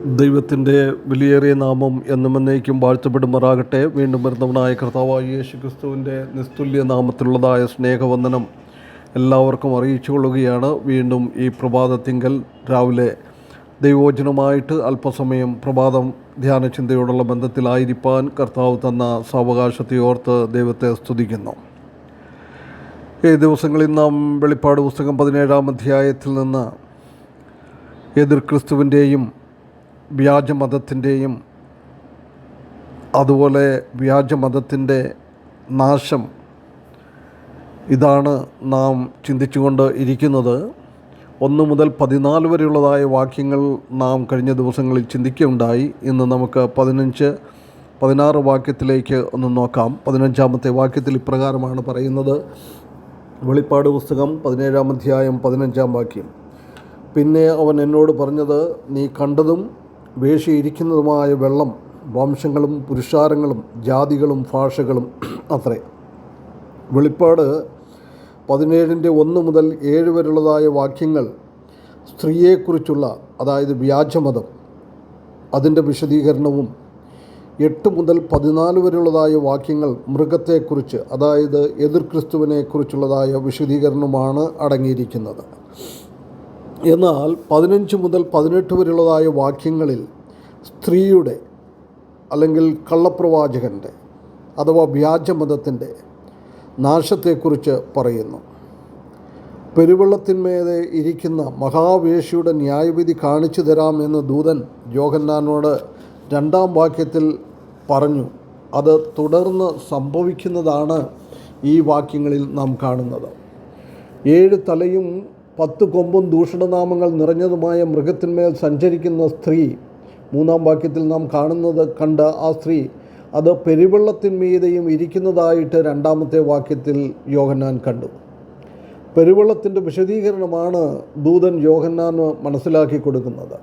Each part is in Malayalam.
ദൈവത്തിൻ്റെ വിലയേറിയ നാമം എന്നും എന്നേക്കും വാഴ്ത്തപ്പെടുമാറാകട്ടെ. വീണ്ടും വരുന്നവനായ കർത്താവായ യേശു ക്രിസ്തുവിൻ്റെ നിസ്തുല്യ നാമത്തിലുള്ളതായ സ്നേഹവന്ദനം എല്ലാവർക്കും അറിയിച്ചു കൊള്ളുകയാണ്. വീണ്ടും ഈ പ്രഭാതത്തിങ്കൽ രാവിലെ ദൈവവചനമായിട്ട് അല്പസമയം പ്രഭാതം ധ്യാന ചിന്തയോടുള്ള ബന്ധത്തിലായിരിക്കാൻ കർത്താവ് തന്ന സാവകാശത്തെ ഓർത്ത് ദൈവത്തെ സ്തുതിക്കുന്നു. ഈ ദിവസങ്ങളിൽ നാം വെളിപ്പാട് പുസ്തകം 17-ാം അധ്യായത്തിൽ നിന്ന് എതിർ ക്രിസ്തുവിൻ്റെയും വ്യാജമതത്തിൻ്റെയും അതുപോലെ വ്യാജമതത്തിൻ്റെ നാശം ഇതാണ് നാം ചിന്തിച്ചുകൊണ്ട് ഇരിക്കുന്നത്. 1 മുതൽ 14 വരെയുള്ളതായ വാക്യങ്ങൾ നാം കഴിഞ്ഞ ദിവസങ്ങളിൽ ചിന്തിക്കുകയുണ്ടായി. ഇന്ന് നമുക്ക് 15-16 വാക്യത്തിലേക്ക് ഒന്ന് നോക്കാം. 15-ാമത്തെ വാക്യത്തിൽ ഇപ്രകാരമാണ് പറയുന്നത്. വെളിപ്പാട് പുസ്തകം 17-ാം അധ്യായം 15-ാം വാക്യം. പിന്നെ അവൻ എന്നോട് പറഞ്ഞത്, നീ കണ്ടതും വേഷിയിരിക്കുന്നതുമായ വെള്ളം വംശങ്ങളും പുരുഷാരങ്ങളും ജാതികളും ഭാഷകളും അത്രേ. വെളിപ്പാട് 17-ന്റെ 1 മുതൽ 7 വരെയുള്ളതായ വാക്യങ്ങൾ സ്ത്രീയെക്കുറിച്ചുള്ള, അതായത് വ്യാജമതം, അതിൻ്റെ വിശദീകരണവും 8 മുതൽ 14 വരെയുള്ളതായ വാക്യങ്ങൾ മൃഗത്തെക്കുറിച്ച്, അതായത് എതിർ ക്രിസ്തുവിനെക്കുറിച്ചുള്ളതായ വിശദീകരണവുമാണ് അടങ്ങിയിരിക്കുന്നത്. എന്നാൽ 15 മുതൽ 18 വരെയുള്ളതായ വാക്യങ്ങളിൽ സ്ത്രീയുടെ അല്ലെങ്കിൽ കള്ളപ്രവാചകൻ്റെ അഥവാ വ്യാജമതത്തിൻ്റെ നാശത്തെക്കുറിച്ച് പറയുന്നു. പെരുവെള്ളത്തിന്മേലെ ഇരിക്കുന്ന മഹാവേശിയുടെ ന്യായവിധി കാണിച്ചു തരാമെന്ന് ദൂതൻ യോഹന്നാനോട് 2-ാം വാക്യത്തിൽ പറഞ്ഞു. അത് തുടർന്ന് സംഭവിക്കുന്നതാണ് ഈ വാക്യങ്ങളിൽ നാം കാണുന്നത്. 7 തലയും 10 കൊമ്പും ദൂഷണനാമങ്ങൾ നിറഞ്ഞതുമായ മൃഗത്തിന്മേൽ സഞ്ചരിക്കുന്ന സ്ത്രീ, 3-ാം വാക്യത്തിൽ നാം കാണുന്നത് കണ്ട ആ സ്ത്രീ, അത് പെരുവെള്ളത്തിന്മീതെയും ഇരിക്കുന്നതായിട്ട് 2-ാമത്തെ വാക്യത്തിൽ യോഹന്നാൻ കണ്ടു. പെരുവെള്ളത്തിൻ്റെ വിശദീകരണമാണ് ദൂതൻ യോഹന്നാന് മനസ്സിലാക്കി കൊടുക്കുന്നത്.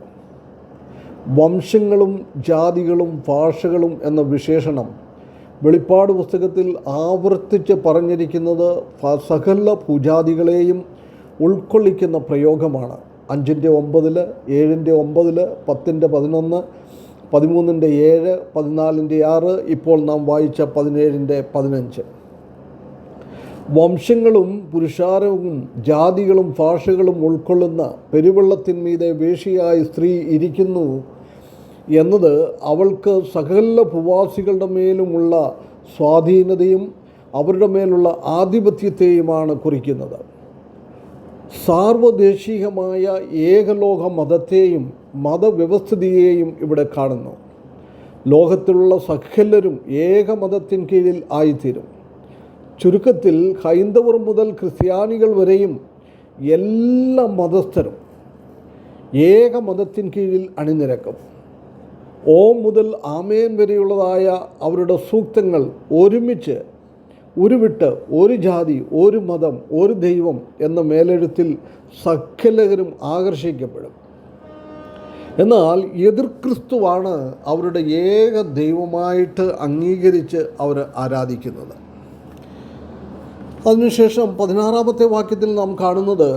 വംശങ്ങളും ജാതികളും ഭാഷകളും എന്ന വിശേഷണം വെളിപ്പാട് പുസ്തകത്തിൽ ആവർത്തിച്ച് പറഞ്ഞിരിക്കുന്നത് സകല ഭൂജാതികളെയും ഉൾക്കൊള്ളിക്കുന്ന പ്രയോഗമാണ്. 5-ന്റെ 9, 7-ന്റെ 9, 10-ന്റെ 11, 13-ന്റെ 7, 14-ന്റെ 6, ഇപ്പോൾ നാം വായിച്ച 17-ന്റെ 15. വംശങ്ങളും പുരുഷാരവും ജാതികളും ഭാഷകളും ഉൾക്കൊള്ളുന്ന പെരുവെള്ളത്തിന്മീതെ വേശ്യയായി സ്ത്രീ ഇരിക്കുന്നു എന്നത് അവൾക്ക് സകല ഭൂവാസികളുടെ മേലുമുള്ള സ്വാധീനതയും അവരുടെ മേലുള്ള ആധിപത്യത്തെയുമാണ് കുറിക്കുന്നത്. സാർവദേശികമായ ഏകലോക മതത്തെയും മതവ്യവസ്ഥിതിയെയും ഇവിടെ കാണുന്നു. ലോകത്തിലുള്ള സകലരും ഏകമതത്തിൻ കീഴിൽ ആയിത്തീരും. ചുരുക്കത്തിൽ ഹൈന്ദവർ മുതൽ ക്രിസ്ത്യാനികൾ വരെയും എല്ലാ മതസ്ഥരും ഏകമതത്തിൻ കീഴിൽ അണിനിരക്കും. ഓം മുതൽ ആമേൻ വരെയുള്ളതായ അവരുടെ സൂക്തങ്ങൾ ഒരുമിച്ച് ഉരുവിട്ട് ഒരു ജാതി, ഒരു മതം, ഒരു ദൈവം എന്ന മേലെഴുത്തിൽ സകലരും ആകർഷിക്കപ്പെടും. എന്നാൽ എതിർ ക്രിസ്തുവാണ് അവരുടെ ഏക ദൈവമായിട്ട് അംഗീകരിച്ച് അവർ ആരാധിക്കുന്നത്. അതിനുശേഷം 16-ാമത്തെ വാക്യത്തിൽ നാം കാണുന്നത്,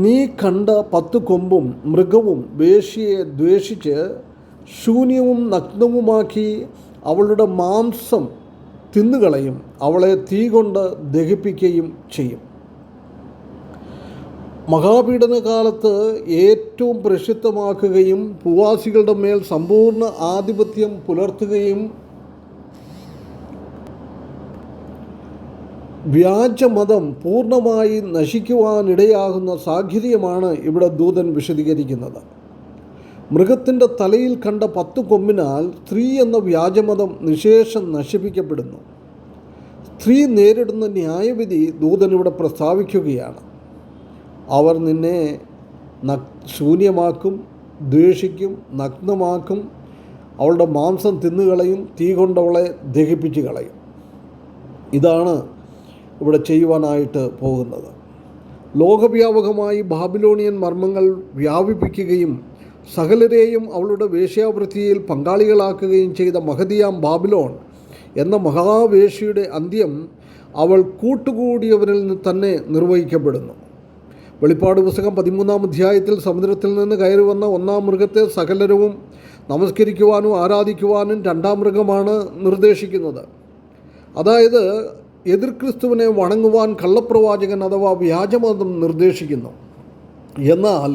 നീ കണ്ട 10 കൊമ്പും മൃഗവും വേശ്യയെ ദ്വേഷിച്ച് ശൂന്യവും നഗ്നവുമാക്കി അവളുടെ മാംസം തിന്നുകളയും, അവളെ തീ കൊണ്ട് ദഹിപ്പിക്കുകയും ചെയ്യും. മഹാപീഡന കാലത്ത് ഏറ്റവും പ്രസിദ്ധമാക്കുകയും ഭൂവാസികളുടെ മേൽ സമ്പൂർണ്ണ ആധിപത്യം പുലർത്തുകയും വ്യാജമതം പൂർണ്ണമായി നശിക്കുവാനിടയാകുന്ന സാഹചര്യമാണ് ഇവിടെ ദൂതൻ വിശദീകരിക്കുന്നത്. മൃഗത്തിൻ്റെ തലയിൽ കണ്ട 10 കൊമ്പിനാൽ സ്ത്രീ എന്ന വ്യാജമതം നിശേഷം നശിപ്പിക്കപ്പെടുന്നു. സ്ത്രീ നേരിടുന്ന ന്യായവിധി ദൂതൻ ഇവിടെ പ്രസ്താവിക്കുകയാണ്. അവർ നിന്നെ ശൂന്യമാക്കും, ദ്വേഷിക്കും, നഗ്നമാക്കും, അവളുടെ മാംസം തിന്നുകളയും, തീ കൊണ്ടവളെ ദഹിപ്പിച്ച് കളയും. ഇതാണ് ഇവിടെ ചെയ്യുവാനായിട്ട് പോകുന്നത്. ലോകവ്യാപകമായി ബാബിലോണിയൻ മർമ്മങ്ങൾ വ്യാപിപ്പിക്കുകയും സകലരെയും അവളുടെ വേശ്യാവൃത്തിയിൽ പങ്കാളികളാക്കുകയും ചെയ്ത മഹതിയാം ബാബിലോൺ എന്ന മഹാവേശ്യയുടെ അന്ത്യം അവൾ കൂട്ടുകൂടിയവരിൽ തന്നെ നിർവഹിക്കപ്പെടുന്നു. വെളിപ്പാട് പുസ്തകം 13-ാം അധ്യായത്തിൽ സമുദ്രത്തിൽ നിന്ന് കയറി വന്ന ഒന്നാം മൃഗത്തെ സകലരും നമസ്കരിക്കുവാനും ആരാധിക്കുവാനും രണ്ടാം മൃഗമാണ് നിർദ്ദേശിക്കുന്നത്. അതായത് എതിർ ക്രിസ്തുവിനെ വണങ്ങുവാൻ കള്ളപ്രവാചകൻ അഥവാ വ്യാജമതം നിർദ്ദേശിക്കുന്നു. എന്നാൽ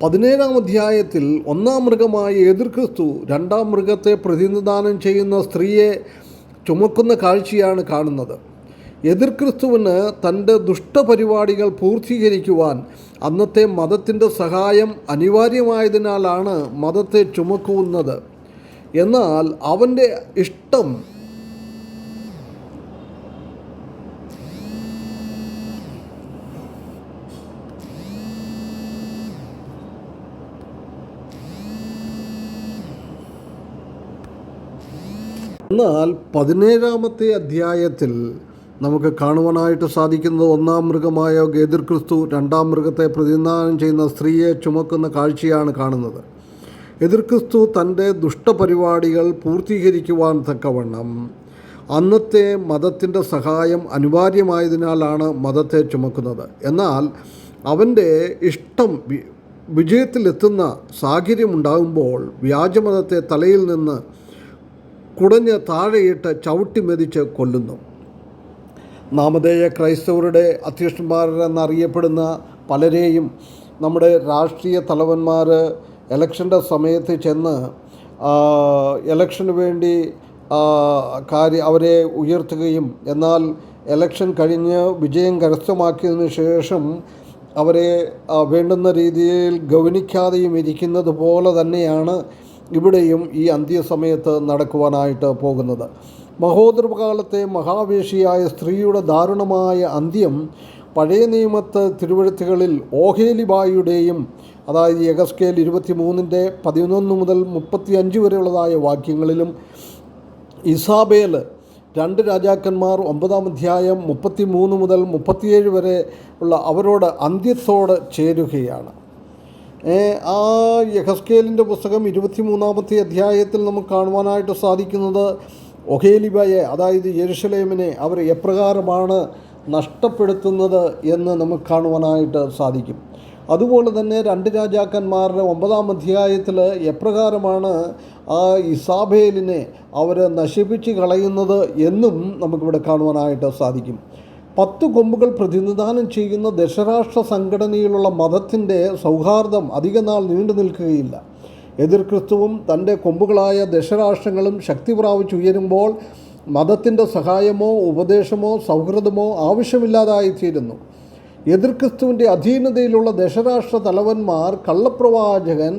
17-ാം അധ്യായത്തിൽ ഒന്നാം മൃഗമായ എതിർ ക്രിസ്തു രണ്ടാം മൃഗത്തെ പ്രതിനിധാനം ചെയ്യുന്ന സ്ത്രീയെ ചുമക്കുന്ന കാഴ്ചയാണ് കാണുന്നത്. എതിർ ക്രിസ്തുവിന് തൻ്റെ ദുഷ്ടപരിപാടികൾ പൂർത്തീകരിക്കുവാൻ അന്നത്തെ മതത്തിൻ്റെ സഹായം അനിവാര്യമായതിനാലാണ് മതത്തെ ചുമക്കുന്നത്. എന്നാൽ അവൻ്റെ ഇഷ്ടം എന്നാൽ 17-ാമത്തെ അധ്യായത്തിൽ നമുക്ക് കാണുവാനായിട്ട് സാധിക്കുന്നത് ഒന്നാം മൃഗമായ എതിർ ക്രിസ്തു രണ്ടാം മൃഗത്തെ പ്രതിനിധാനം ചെയ്യുന്ന സ്ത്രീയെ ചുമക്കുന്ന കാഴ്ചയാണ് കാണുന്നത്. എതിർ ക്രിസ്തു തൻ്റെ ദുഷ്ടപരിപാടികൾ പൂർത്തീകരിക്കുവാൻ തക്കവണ്ണം അന്നത്തെ മതത്തിൻ്റെ സഹായം അനിവാര്യമായതിനാലാണ് മതത്തെ ചുമക്കുന്നത്. എന്നാൽ അവൻ്റെ ഇഷ്ടം വിജയത്തിലെത്തുന്ന സാഹചര്യമുണ്ടാകുമ്പോൾ വ്യാജമതത്തെ തലയിൽ നിന്ന് കുടഞ്ഞ് താഴെയിട്ട് ചവിട്ടി മെതിച്ച് കൊല്ലുന്നു. നാമധേയ ക്രൈസ്തവരുടെ അധ്യക്ഷന്മാരെന്നറിയപ്പെടുന്ന പലരെയും നമ്മുടെ രാഷ്ട്രീയ തലവന്മാർ ഇലക്ഷൻ്റെ സമയത്ത് ചെന്ന് ഇലക്ഷന് വേണ്ടി അവരെ ഉയർത്തുകയും എന്നാൽ ഇലക്ഷൻ കഴിഞ്ഞ് വിജയം കരസ്ഥമാക്കിയതിനു ശേഷം അവരെ വേണ്ടുന്ന രീതിയിൽ ഗൗനിക്കാതെയും ഇരിക്കുന്നത് പോലെ തന്നെയാണ് ഇവിടെയും ഈ അന്ത്യസമയത്ത് നടക്കുവാനായിട്ട് പോകുന്നത്. മഹോദരകാലത്തെ മഹാവേശിയായ സ്ത്രീയുടെ ദാരുണമായ അന്ത്യം പഴയ നിയമത്തെ തിരുവെഴുത്തുകളിൽ ഓഹേലിബായിയുടെയും അതായത് യെഹെസ്കേൽ 23-11 മുതൽ 35 വരെയുള്ളതായ വാക്യങ്ങളിലും ഇസാബേൽ 2 രാജാക്കന്മാർ 9-ാം അധ്യായം 33 മുതൽ 37 വരെ ഉള്ള അവരോട് അന്ത്യത്തോട് ചേരുകയാണ്. ആ യെഹെസ്കേലിൻ്റെ പുസ്തകം 23-ാമത്തെ അധ്യായത്തിൽ നമുക്ക് കാണുവാനായിട്ട് സാധിക്കുന്നത് ഒഹേലിബയെ അതായത് യെരുശലേമിനെ അവർ എപ്രകാരമാണ് നഷ്ടപ്പെടുത്തുന്നത് എന്ന് നമുക്ക് കാണുവാനായിട്ട് സാധിക്കും. അതുപോലെ തന്നെ 2 രാജാക്കന്മാരുടെ 9-ാം അധ്യായത്തിൽ എപ്രകാരമാണ് ആ ഇസാബേലിനെ അവർ നശിപ്പിച്ച് കളയുന്നത് എന്നും നമുക്കിവിടെ കാണുവാനായിട്ട് സാധിക്കും. 10 കൊമ്പുകൾ പ്രതിനിധാനം ചെയ്യുന്ന ദശരാഷ്ട്ര സംഘടനയിലുള്ള മതത്തിൻ്റെ സൗഹാർദ്ദം അധികനാൾ നീണ്ടു നിൽക്കുകയില്ല. എതിർ ക്രിസ്തുവും തൻ്റെ കൊമ്പുകളായ ദശരാഷ്ട്രങ്ങളും ശക്തി പ്രാപിച്ചുയരുമ്പോൾ മതത്തിൻ്റെ സഹായമോ ഉപദേശമോ സൗഹൃദമോ ആവശ്യമില്ലാതായിത്തീരുന്നു. എതിർ ക്രിസ്തുവിൻ്റെ അധീനതയിലുള്ള ദശരാഷ്ട്ര തലവന്മാർ കള്ളപ്രവാചകൻ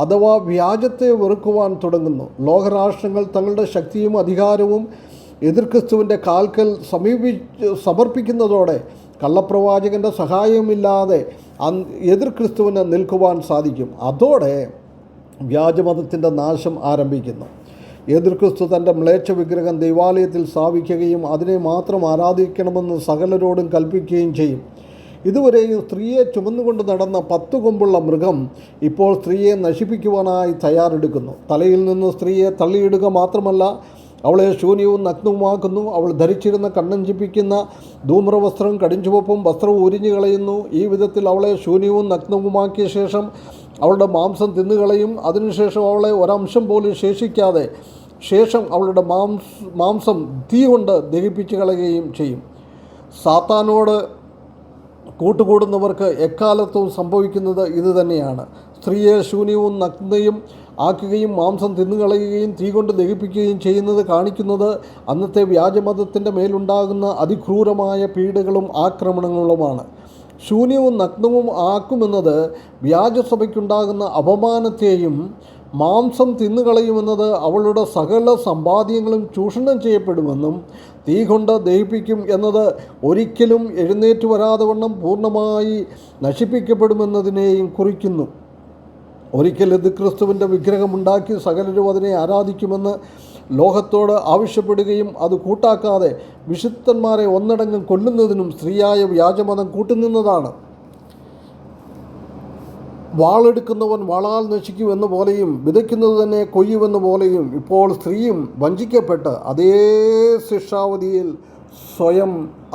അഥവാ വ്യാജത്തെ വെറുക്കുവാൻ തുടങ്ങുന്നു. ലോകരാഷ്ട്രങ്ങൾ തങ്ങളുടെ ശക്തിയും അധികാരവും എതിർ ക്രിസ്തുവിൻ്റെ കാൽക്കൽ സമർപ്പിക്കുന്നതോടെ കള്ളപ്രവാചകൻ്റെ സഹായമില്ലാതെ എതിർ ക്രിസ്തുവിന് നിൽക്കുവാൻ സാധിക്കും. അതോടെ വ്യാജമതത്തിൻ്റെ നാശം ആരംഭിക്കുന്നു. എതിർ ക്രിസ്തു തൻ്റെ മ്ലേച്ഛ വിഗ്രഹം ദൈവാലയത്തിൽ സ്ഥാപിക്കുകയും അതിനെ മാത്രം ആരാധിക്കണമെന്ന് സകലരോടും കൽപ്പിക്കുകയും ചെയ്യും. ഇതുവരെയും സ്ത്രീയെ ചുമന്നുകൊണ്ട് നടന്ന 10 കൊമ്പുള്ള മൃഗം ഇപ്പോൾ സ്ത്രീയെ നശിപ്പിക്കുവാനായി തയ്യാറെടുക്കുന്നു. തലയിൽ നിന്ന് സ്ത്രീയെ തള്ളിയിടുക മാത്രമല്ല, അവളെ ശൂന്യവും നഗ്നവുമാക്കുന്നു. അവൾ ധരിച്ചിരുന്ന കണ്ണഞ്ചിപ്പിക്കുന്ന ധൂമ്രവസ്ത്രം കടിഞ്ചുവപ്പും വസ്ത്രവും ഉരിഞ്ഞു കളയുന്നു. ഈ വിധത്തിൽ അവളെ ശൂന്യവും നഗ്നവുമാക്കിയ ശേഷം അവളുടെ മാംസം തിന്നുകളയും. അതിനുശേഷം അവളെ ഒരംശം പോലും ശേഷിക്കാതെ അവളുടെ മാംസം തീ കൊണ്ട് ദഹിപ്പിച്ച് കളയുകയും ചെയ്യും. സാത്താനോട് കൂട്ടുകൂടുന്നവർക്ക് എക്കാലത്തും സംഭവിക്കുന്നത് ഇത് തന്നെയാണ്. സ്ത്രീയെ ശൂന്യവും നഗ്നയും ആക്കുകയും മാംസം തിന്നുകളയുകയും തീ കൊണ്ട് ദഹിപ്പിക്കുകയും ചെയ്യുന്നത് കാണിക്കുന്നത് അന്നത്തെ വ്യാജമതത്തിൻ്റെ മേലുണ്ടാകുന്ന അതിക്രൂരമായ പീഡകളും ആക്രമണങ്ങളുമാണ്. ശൂന്യവും നഗ്നവും ആക്കുമെന്നത് വ്യാജസഭയ്ക്കുണ്ടാകുന്ന അപമാനത്തെയും മാംസം തിന്നുകളയുമെന്നത് അവളുടെ സകല സമ്പാദ്യങ്ങളും ചൂഷണം ചെയ്യപ്പെടുമെന്നും തീ കൊണ്ട് ദഹിപ്പിക്കും എന്നത് ഒരിക്കലും എഴുന്നേറ്റ് വരാതെ വണ്ണം പൂർണ്ണമായി നശിപ്പിക്കപ്പെടുമെന്നതിനെയും കുറിക്കുന്നു. ഒരിക്കൽ എതിർ ക്രിസ്തുവിൻ്റെ വിഗ്രഹമുണ്ടാക്കി സകലരും അതിനെ ആരാധിക്കുമെന്ന് ലോകത്തോട് ആവശ്യപ്പെടുകയും അത് കൂട്ടാക്കാതെ വിശുദ്ധന്മാരെ ഒന്നടങ്കം കൊല്ലുന്നതിനും സ്ത്രീയായ വ്യാജമതം കൂട്ടുനിന്നതാണ്. വാളെടുക്കുന്നവൻ വാളാൽ നശിക്കുമെന്ന പോലെയും വിതയ്ക്കുന്നത് തന്നെ കൊയ്യുമെന്ന പോലെയും ഇപ്പോൾ സ്ത്രീയും വഞ്ചിക്കപ്പെട്ട് അതേ ശിക്ഷാവധിയിൽ സ്വയം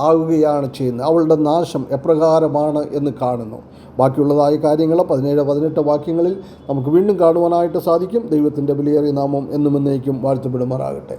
ആകുകയാണ് ചെയ്യുന്നത്. അവളുടെ നാശം എപ്രകാരമാണ് എന്ന് കാണുന്നു. ബാക്കിയുള്ളതായ കാര്യങ്ങൾ 17-18 വാക്യങ്ങളിൽ നമുക്ക് വീണ്ടും കാണുവാനായിട്ട് സാധിക്കും. ദൈവത്തിൻ്റെ വിലയേറിയ നാമം എന്നും എന്നേക്കും വാഴ്ത്തപ്പെടുമാറാകട്ടെ.